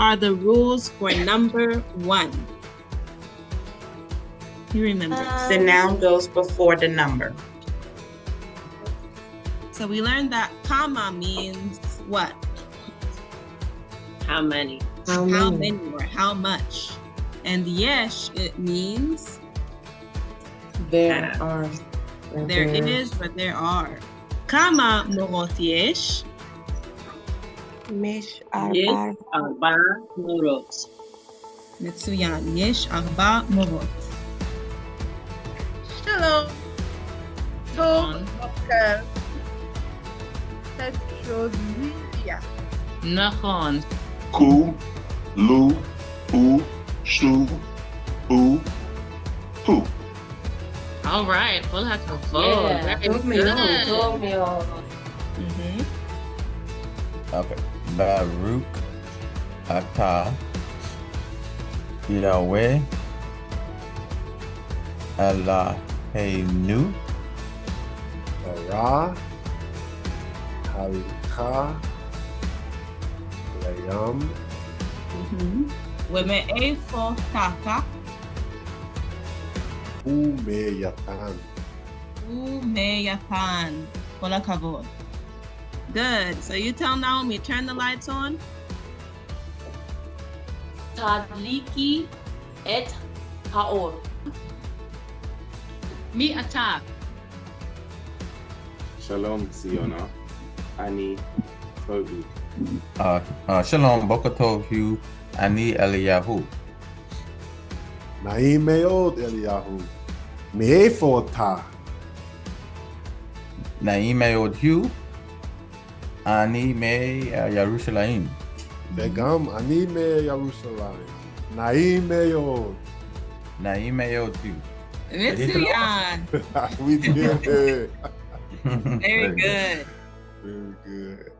are the rules for number 1? You remember. The noun goes before the number. So we learned that kama means what? How many? How many or how much. And yesh, it means There are. there is or there are. Kama morot yesh? Mish Yes, arba murot. מצוין, יש 4 מורות. שלום. טוב בוקר. פטרוזיליה. נכון. Ku, Lu, U, Shu, U, Hu. All right, full הכבוד. Yeah, Very took me on. Mhm. Okay. Baruch Atah Yahweh Eloheinu Bara, Halika, Layam, ומאיפה תתה? Umeyatan. ומיפן. כל הכבוד. Good. So you tell Naomi, turn the lights on. תדליקי את האור. מי אתה? Shalom, Ziona. Ani Toby. Shalom Boker Tov you Ani Eliyahu נעים מאוד, אליהו. מאיפה אתה? Naim Meod you Ani Me Yerushalayim וגם אני מירושלים. נעים מאוד. Naim Meod you. מצוין. We did it. Very good. Very good.